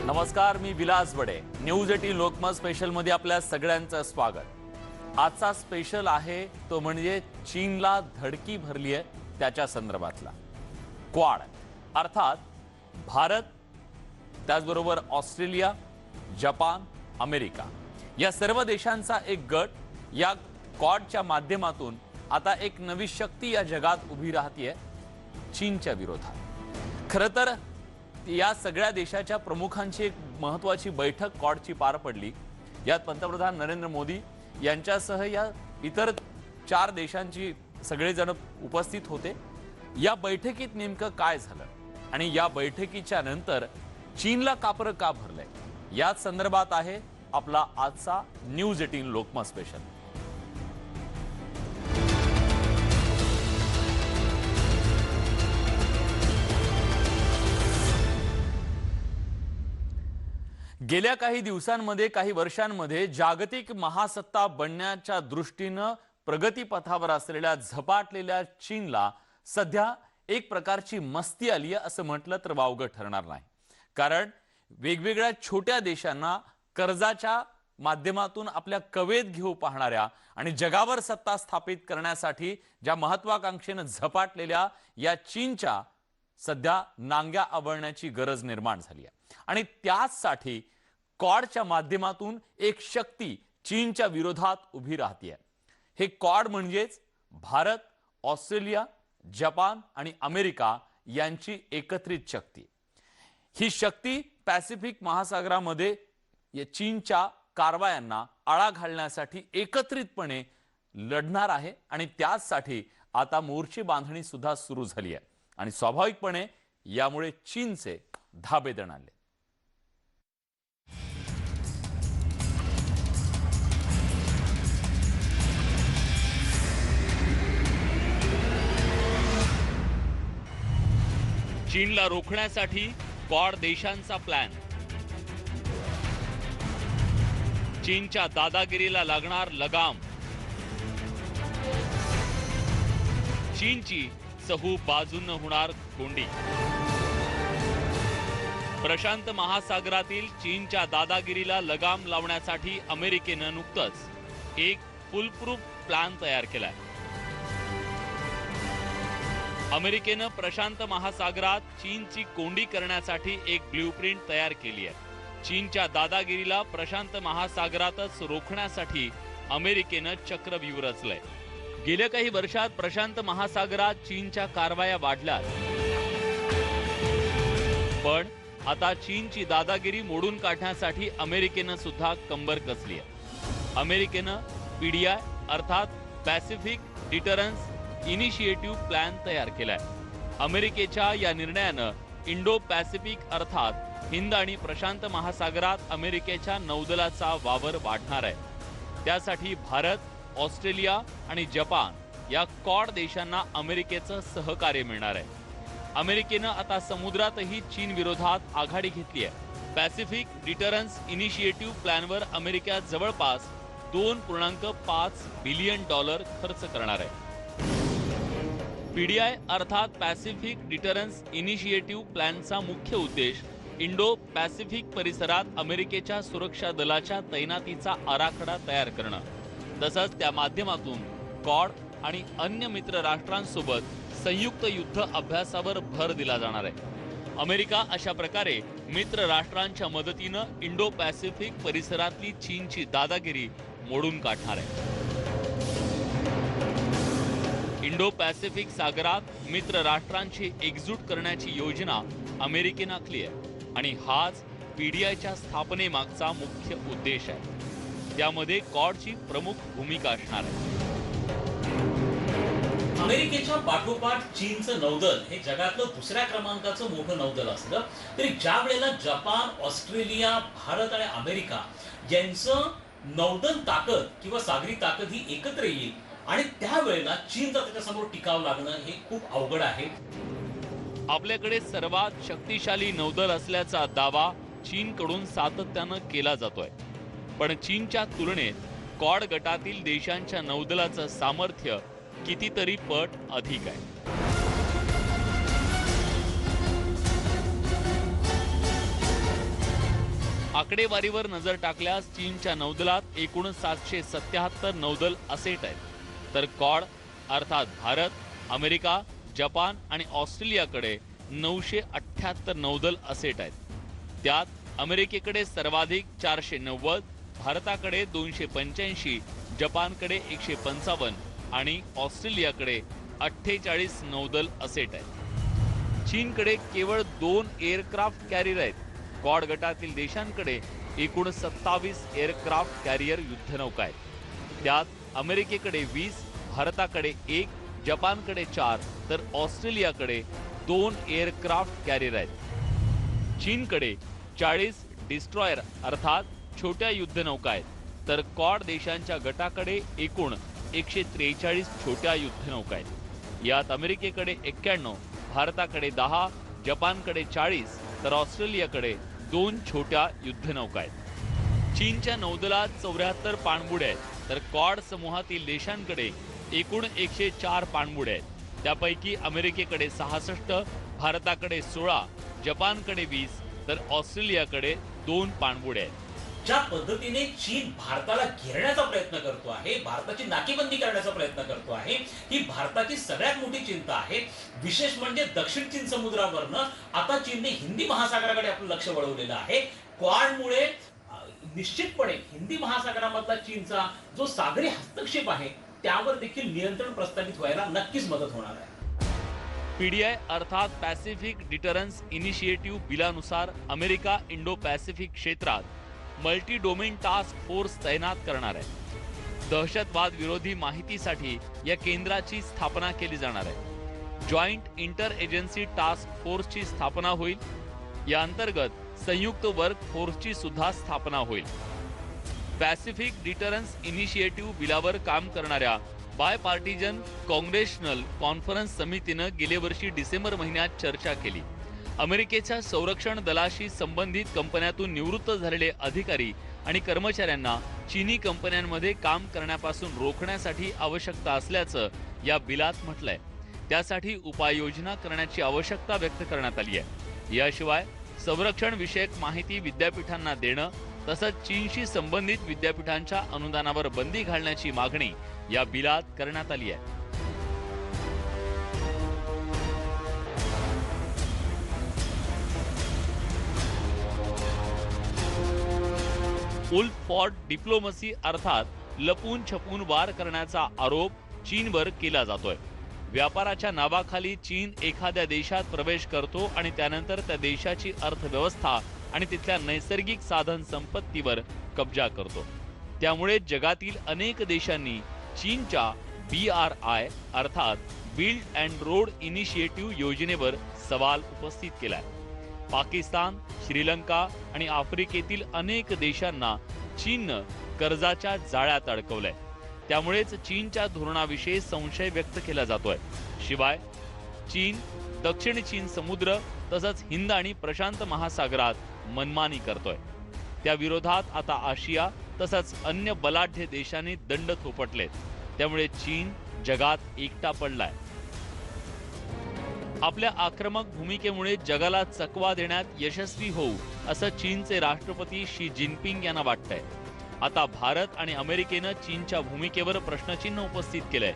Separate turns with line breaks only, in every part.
नमस्कार, मी विलास बडे. News 18 Lokmat special मध्ये आपल्या सगळ्यांचं स्वागत. आजचा स्पेशल आहे तो म्हणजे चीनला धडकी भरली आहे त्याच्या संदर्भातला क्वाड, अर्थात भारत, त्याचबरोबर ऑस्ट्रेलिया, जपान, अमेरिका या सर्व देशांचा एक गट या क्वाडच्या माध्यमातून आता एक नवी शक्ती या जगात उभी राहतेय चीनच्या विरोधात. खरं तर या सगळ्या देशाच्या प्रमुखांची एक महत्त्वाची बैठक क्वाडची पार पडली. यात पंतप्रधान नरेंद्र मोदी यांच्यासह या इतर 4 देशांची सगळेजण उपस्थित होते. या बैठकीत नेमकं काय झालं आणि या बैठकीच्या नंतर चीनला कापरं का भरलंय या संदर्भात आहे आपला आजचा न्यूज 18 लोकमत स्पेशल. गेल्या काही दिवसांमध्ये, काही वर्षांमध्ये जागतिक महासत्ता बनण्याच्या दृष्टीनं प्रगतीपथावर असलेल्या झपाटलेल्या चीनला सध्या एक प्रकारची मस्ती आली आहे असं म्हटलं तर वावगं ठरणार नाही. कारण वेगवेगळ्या छोट्या देशांना कर्जाच्या माध्यमातून आपल्या कवेत घेऊ पाहणाऱ्या आणि जगावर सत्ता स्थापित करण्यासाठी ज्या महत्वाकांक्षेने झपाटलेल्या या चीनच्या सध्या नांग्या आवळण्याची गरज निर्माण झाली आहे. आणि त्याचसाठी क्वाडच्या माध्यमातून एक शक्ती चीनच्या विरोधात उभी राहतेय. हे क्वाड म्हणजेच भारत, ऑस्ट्रेलिया, जपान आणि अमेरिका यांची एकत्रित शक्ती. ही शक्ती पॅसिफिक महासागरामध्ये चीनच्या कारवायांना आळा घालण्यासाठी एकत्रितपणे लढणार आहे. आणि त्याचसाठी आता मोर्चे बांधणी सुद्धा सुरू झाली आहे. आणि स्वाभाविकपणे यामुळे चीनचे धाबे दणाणले. चीनला रोखण्यासाठी क्वाड देशांचा प्लॅन. चीनच्या दादागिरीला लागणार लगाम. चीनची चहू बाजूनं होणार कोंडी. प्रशांत महासागरातील चीनच्या दादागिरीला लगाम लावण्यासाठी अमेरिकेनं नुकतंच एक फुलप्रूफ प्लॅन तयार केलाय. अमेरिकेनं प्रशांत महासागरात चीनची कोंडी करण्यासाठी एक ब्ल्यूप्रिंट तयार केली आहे. चीनच्या दादागिरीला प्रशांत महासागरातच रोखण्यासाठी अमेरिकेनं चक्रव्यूह रचलंय. गेल्या काही वर्षात प्रशांत महासागरात चीनच्या कारवाया वाढल्यात, पण आता चीनची दादागिरी मोडून काढण्यासाठी अमेरिकेनं सुद्धा कंबर कसली आहे. अमेरिकेनं PDI अर्थात पॅसिफिक डिटरन्स इनिशिएटिव्ह प्लॅन तयार केलाय. अमेरिकेच्या या निर्णयानं इंडो पॅसिफिक अर्थात हिंद आणि प्रशांत महासागरात अमेरिकेच्या नौदलाचा वावर वाढणार आहे. त्यासाठी भारत, ऑस्ट्रेलिया आणि जपान या क्वाड देशांना अमेरिकेचं सहकार्य मिळणार आहे. अमेरिकेनं आता समुद्रातही चीन विरोधात आघाडी घेतली आहे. पॅसिफिक डिटरन्स इनिशिएटिव्ह प्लॅनवर अमेरिका जवळपास $2.5 बिलियन खर्च करणार आहे. PDI अर्थात पॅसिफिक डिटरन्स इनिशिएटिव्ह प्लॅनचा मुख्य उद्देश इंडो पॅसिफिक परिसरात अमेरिकेच्या सुरक्षा दलाच्या तैनातीचा आराखडा तयार करणं, तसंच त्या माध्यमातून क्वाड आणि अन्य मित्र राष्ट्रांसोबत संयुक्त युद्ध अभ्यासावर भर दिला जाणार आहे. अमेरिका अशा प्रकारे मित्र राष्ट्रांच्या मदतीनं इंडो पॅसिफिक परिसरातली चीनची दादागिरी मोडून काढणार आहे. इंडो पॅसिफिक सागरात मित्र राष्ट्रांची एकजूट करण्याची योजना अमेरिकेनं आखली आहे आणि हाच PDIच्या स्थापनेमागचा मुख्य उद्देश आहे. त्यामध्ये क्वाडची प्रमुख भूमिका असणार आहे.
अमेरिकेच्या पाठोपाठ चीनचं नौदल हे जगातलं 2ऱ्या क्रमांकाचं मोठं नौदल असलं तरी ज्या वेळेला जपान, ऑस्ट्रेलिया, भारत आणि अमेरिका यांचं नौदल ताकद किंवा सागरी ताकद ही एकत्र येईल आणि त्यावेळेला चीनचा त्याच्यासमोर टिकाव लागणं हे खूप अवघड आहे.
आपल्याकडे सर्वात शक्तिशाली नौदल असल्याचा दावा चीनकडून सातत्यानं केला जातोय. पण चीनच्या तुलनेत क्वाड गटातील देशांच्या नौदलाचं सामर्थ्य कितीतरी पट अधिक आहे. आकडेवारीवर नजर टाकल्यास चीनच्या नौदलात एकूण 777 नौदल असेट आहेत, तर क्वाड अर्थात भारत, अमेरिका, जपान आणि ऑस्ट्रेलियाकडे 978 नौदल असेट आहेत. त्यात अमेरिकेकडे सर्वाधिक 490, भारताकडे 285, जपानकडे 155 आणि ऑस्ट्रेलियाकडे 48 नौदल असेट आहेत. चीनकडे केवळ 2 एअरक्राफ्ट कॅरियर आहेत. क्वाड गटातील देशांकडे एकूण 27 एअरक्राफ्ट कॅरियर युद्धनौका आहेत. त्यात अमेरिकेकडे 20, भारताकडे 1, जपानकडे 4 तर ऑस्ट्रेलियाकडे 2 एअरक्राफ्ट कॅरियर आहेत. चीनकडे 40 डिस्ट्रॉयर अर्थात छोट्या युद्धनौका आहेत, तर क्वाड देशांच्या गटाकडे एकूण 143 छोट्या युद्धनौका आहेत. यात अमेरिकेकडे 91, भारताकडे 10, जपानकडे 40 तर ऑस्ट्रेलियाकडे 2 छोट्या युद्धनौका आहेत. चीनच्या नौदलात 74 पाणबुड्या आहेत, तर क्वाड समूहातील देशांकडे एकूण 104 पाणबुड्या आहेत. त्यापैकी अमेरिकेकडे 66, भारताकडे 16, जपानकडे 20 तर ऑस्ट्रेलियाकडे 2 पाणबुड्या आहेत.
ज्या पद्धतीने चीन भारताला घेरण्याचा प्रयत्न करतो आहे, भारताची नाकेबंदी करण्याचा प्रयत्न करतो आहे, ही भारताची सगळ्यात मोठी चिंता आहे. विशेष म्हणजे दक्षिण चीन समुद्रावरनं आता चीनने हिंदी महासागराकडे आपलं लक्ष वळवलेलं आहे. क्वाडमुळे निश्चितपणे हिंदी महासागरामधला चीनचा जो सागरी हस्तक्षेप आहे त्यावर देखील नियंत्रण प्रस्थापित व्हायला नक्कीच मदत होणार आहे.
पीडीआय अर्थात पॅसिफिक डिटरन्स इनिशिएटिव्ह बिलानुसार अमेरिका इंडो पॅसिफिक क्षेत्रात मल्टी डोमेन टास्क फोर्स तैनात करणार आहे. दहशतवाद विरोधी माहितीसाठी या केंद्राची स्थापना केली जाणार आहे. जॉईंट इंटर एजन्सी टास्क फोर्सची स्थापना होईल. या अंतर्गत संयुक्त वर्क फोर्सची सुद्धा स्थापना होईल. पॅसिफिक डिटरन्स इनिशिएटिव्ह बिलावर काम करणाऱ्या बायपार्टिजन काँग्रेशनल कॉन्फरन्स समितीनं गेल्या वर्षी डिसेंबर महिन्यात चर्चा केली. अमेरिकेच्या संरक्षण दलाशी संबंधित कंपन्यातून निवृत्त झालेले अधिकारी आणि कर्मचाऱ्यांना चीनी कंपन्यांमध्ये काम करण्यापासून रोखण्यासाठी आवश्यकता असल्याचं या बिलात म्हटलंय. त्यासाठी उपाययोजना करण्याची आवश्यकता व्यक्त करण्यात आली आहे. याशिवाय संरक्षण विषयक माहिती विद्यापीठांना देणं तसंच चीनशी संबंधित विद्यापीठांच्या अनुदानावर बंदी घालण्याची मागणी या बिलात करण्यात आली आहे. उल्फ फॉर डिप्लोमसी अर्थात लपून छपून वार करण्याचा आरोप चीनवर केला जातोय. व्यापाराच्या नावाखाली चीन एखाद्या देशात प्रवेश करतो आणि त्यानंतर त्या देशाची अर्थव्यवस्था आणि तिथल्या नैसर्गिक साधन संपत्तीवर कब्जा करतो. त्यामुळे जगातील अनेक देशांनी चीनच्या BRI अर्थात बिल्ड अँड रोड इनिशिएटिव्ह योजनेवर सवाल उपस्थित केलाय. पाकिस्तान, श्रीलंका आणि आफ्रिकेतील अनेक देशांना चीननं कर्जाच्या जाळ्यात अडकवलंय. त्यामुळेच चीनच्या धोरणाविषयी संशय व्यक्त केला जातोय. शिवाय चीन दक्षिण चीन समुद्र तसंच हिंद आणि प्रशांत महासागरात मनमानी करतोय. त्या विरोधात आता आशिया तसंच अन्य बलाढ्य देशांनी दंड थोपटलेत. त्यामुळे चीन जगात एकटा पडलाय. आपल्या आक्रमक भूमिकेमुळे जगाला चकवा देण्यात यशस्वी होऊ असं चीनचे राष्ट्रपती शी जिनपिंग यांना वाटतंय. आता भारत आणि अमेरिकेनं चीनच्या भूमिकेवर प्रश्नचिन्ह उपस्थित केलंय.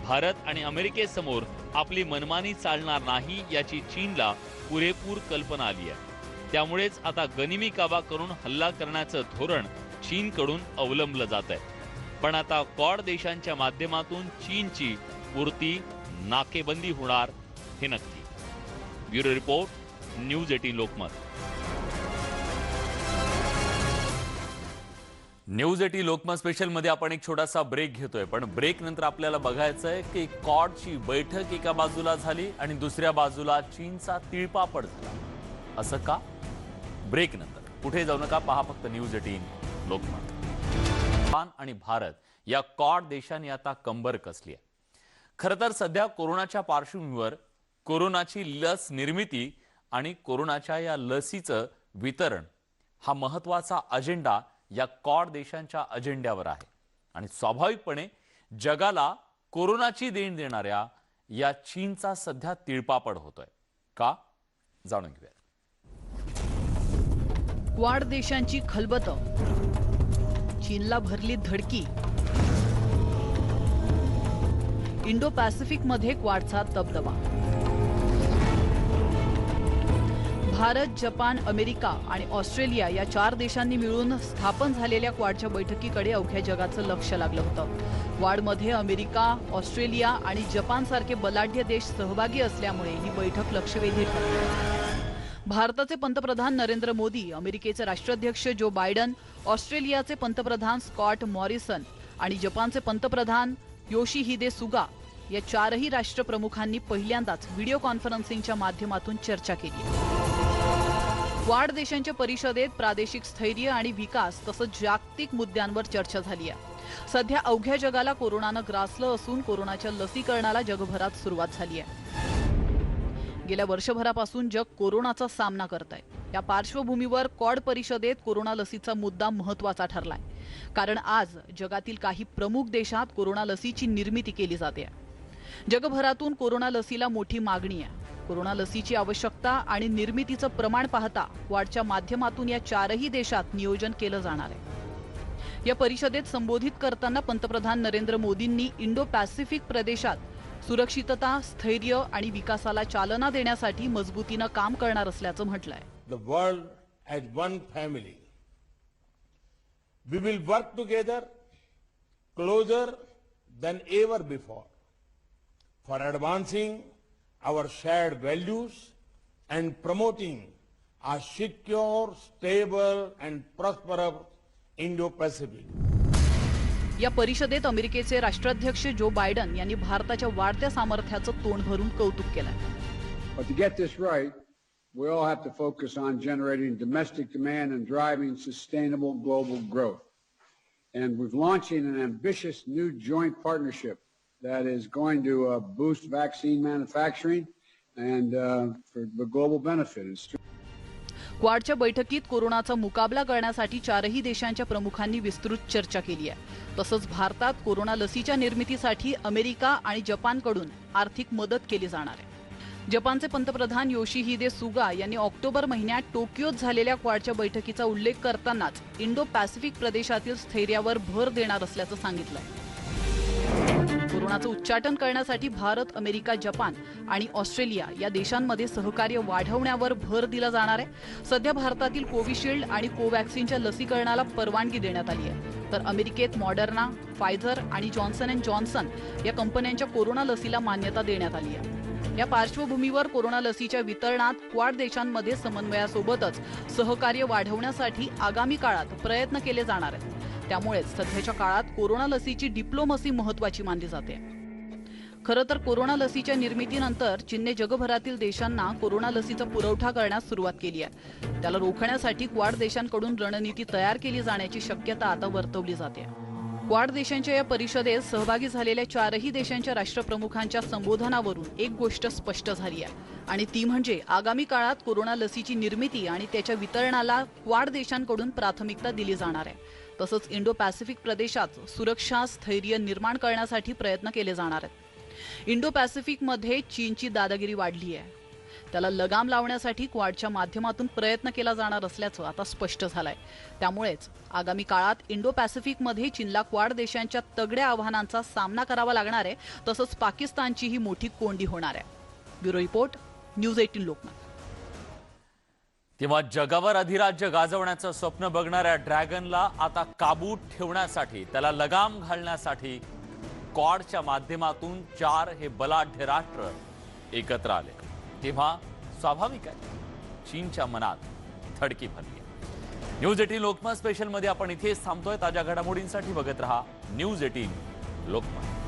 भारत आणि अमेरिकेसमोर आपली मनमानी चालणार नाही याची चीनला पुरेपूर कल्पना आली आहे. त्यामुळेच आता गनिमी काबा करून हल्ला करण्याचं धोरण चीनकडून अवलंबलं जात आहे. पण आता क्वाड देशांच्या माध्यमातून चीनची पुरती नाकेबंदी होणार हे नक्की. Bureau report, news 18 Lokmat. News 18 Lokmat special मध्ये आपण एक छोटासा ब्रेक घेतोय. पण ब्रेक नंतर आपल्याला बघायचं आहे की क्वाडची बैठक एका बाजूला झाली आणि दुसऱ्या बाजूला चीनचा तिळपापड झाला. असं का? ब्रेक नंतर कुठे जाऊ नका, पहा फक्त न्यूज 18 लोकमत. जपान आणि भारत या क्वाड देशांनी आता कंबर कसली आहे. खरं तर सध्या कोरोनाच्या पार्श्वभूमीवर कोरोनाची लस निर्मिती आणि कोरोनाच्या या लसीचं वितरण हा महत्त्वाचा अजेंडा या क्वाड देशांच्या अजेंड्यावर आहे. आणि स्वाभाविकपणे जगाला कोरोनाची देण देणाऱ्या या चीनचा सध्या तिळपापड होतोय. का? जाणून घेऊया.
क्वाड देशांची खलबत, चीनला भरली धडकी, इंडो पॅसिफिकमध्ये क्वाडचा दबदबा. भारत, जपान, अमेरिका आणि ऑस्ट्रेलिया या 4 देशांनी मिळून स्थापन झालेल्या क्वाडच्या बैठकीकडे अवघ्या जगाचं लक्ष लागलं होतं. क्वाडमध्ये अमेरिका, ऑस्ट्रेलिया आणि जपानसारखे बलाढ्य देश सहभागी असल्यामुळे ही बैठक लक्षवेधी ठरली. भारताचे पंतप्रधान नरेंद्र मोदी, अमेरिकेचे राष्ट्राध्यक्ष जो बायडन, ऑस्ट्रेलियाचे पंतप्रधान स्कॉट मॉरिसन आणि जपानचे पंतप्रधान योशिहिदे सुगा या 4ही राष्ट्रप्रमुखांनी पहिल्यांदाच व्हिडिओ कॉन्फरन्सिंगच्या माध्यमातून चर्चा केली. क्वाड देशांच्या परिषदेत प्रादेशिक स्थैर्य आणि विकास तसंच जागतिक मुद्द्यांवर चर्चा झाली आहे. सध्या अवघ्या जगाला कोरोनानं ग्रासलं असून कोरोनाच्या लसीकरणाला जगभरात सुरुवात झाली आहे. गेल्या वर्षभरापासून जग कोरोनाचा सामना करत आहे. या पार्श्वभूमीवर क्वाड परिषदेत कोरोना लसीचा मुद्दा महत्त्वाचा ठरलाय. कारण आज जगातील काही प्रमुख देशात कोरोना लसीची निर्मिती केली जाते. जगभरातून कोरोना लसीला मोठी मागणी आहे. कोरोना लसीची आवश्यकता आणि निर्मितीचं प्रमाण पाहता क्वाडच्या माध्यमातून या 4ही देशात नियोजन केलं जाणार आहे. या परिषदेत संबोधित करताना पंतप्रधान नरेंद्र मोदींनी इंडो पॅसिफिक प्रदेशात सुरक्षितता, स्थैर्य आणि विकासाला चालना देण्यासाठी मजबूतीनं काम करणार असल्याचं म्हटलंय.
The world as one family. We will work together closer than ever before for advancing our shared values and promoting a secure, stable and prosperous Indo-Pacific.
या परिषदेत अमेरिकेचे राष्ट्राध्यक्ष जो बायडन यांनी भारताच्या वाढत्या सामर्थ्याचं तोंड भरून कौतुक केलंय.
But to get this right, we all have to focus on generating domestic demand and driving sustainable global growth. And we're launching an ambitious new joint partnership that is going to boost vaccine manufacturing and for the global benefit.
क्वाडच्या बैठकीत कोरोनाचा मुकाबला करण्यासाठी 4ही देशांच्या प्रमुखांनी विस्तृत चर्चा केली आहे. तसंच भारतात कोरोना लसीच्या निर्मितीसाठी अमेरिका आणि जपानकडून आर्थिक मदत केली जाणार आहे. जपानचे पंतप्रधान योशिहिदे सुगा यांनी ऑक्टोबर महिन्यात टोकियोत झालेल्या क्वाडच्या बैठकीचा उल्लेख करतानाच इंडो पॅसिफिक प्रदेशातील स्थैर्यावर भर देणार असल्याचं सांगितलंय. कोरोनाचं उच्चाटन करण्यासाठी भारत, अमेरिका, जपान आणि ऑस्ट्रेलिया या देशांमध्ये सहकार्य वाढवण्यावर भर दिला जाणार आहे. सध्या भारतातील कोविशिल्ड आणि कोवॅक्सिनच्या लसीकरणाला परवानगी देण्यात आली आहे. तर अमेरिकेत मॉडर्ना, फायझर आणि जॉन्सन अँड जॉन्सन या कंपन्यांच्या कोरोना लसीला मान्यता देण्यात आली आहे. या पार्श्वभूमीवर कोरोना लसीच्या वितरणात क्वाड देशांमध्ये समन्वयासोबतच सहकार्य वाढवण्यासाठी आगामी काळात प्रयत्न केले जाणार आहेत. त्यामुळेच सध्याच्या काळात कोरोना लसीची डिप्लोमसी महत्त्वाची मानली जाते. खरं तर कोरोना लसीच्या निर्मितीनंतर चीनने जगभरातील देशांना कोरोना लसीचा पुरवठा करण्यास सुरुवात केली आहे. त्याला रोखण्यासाठी क्वाड देशांकडून रणनीती तयार केली जाण्याची शक्यता आता वर्तवली जाते. क्वाड देशांच्या या परिषदेत सहभागी झालेल्या 4ही देशांच्या राष्ट्रप्रमुखांच्या संबोधनावरून एक गोष्ट स्पष्ट झाली आहे आणि ती म्हणजे आगामी काळात कोरोना लसीची निर्मिती आणि त्याच्या वितरणाला क्वाड देशांकडून प्राथमिकता दिली जाणार आहे. तसंच इंडो पॅसिफिक प्रदेशात सुरक्षा, स्थैर्य निर्माण करण्यासाठी प्रयत्न केले जाणार आहेत. इंडो पॅसिफिकमध्ये चीनची दादागिरी वाढली आहे. त्याला लगाम लावण्यासाठी क्वाडच्या माध्यमातून प्रयत्न केला जाणार असल्याचं आता स्पष्ट झालंय. त्यामुळेच आगामी काळात इंडो पॅसिफिकमध्ये चीनला क्वाड देशांच्या तगड्या आव्हानांचा सामना करावा लागणार आहे. तसंच पाकिस्तानचीही मोठी कोंडी होणार आहे. Bureau report, news 18 Lokmat.
तेव्हा जगावर अधिराज्य गाजवण्याचं स्वप्न बघणाऱ्या ड्रॅगनला आता काबूत ठेवण्यासाठी, त्याला लगाम घालण्यासाठी क्वाडच्या माध्यमातून 4 हे बलाढ्य राष्ट्र एकत्र आले. तेव्हा स्वाभाविक आहे चीनच्या मनात थडकी भरली. न्यूज 18 लोकमत स्पेशल मध्ये आपण इथेच थांबतोय. ताज्या घडामोडींसाठी बघत रहा न्यूज 18 लोकमत.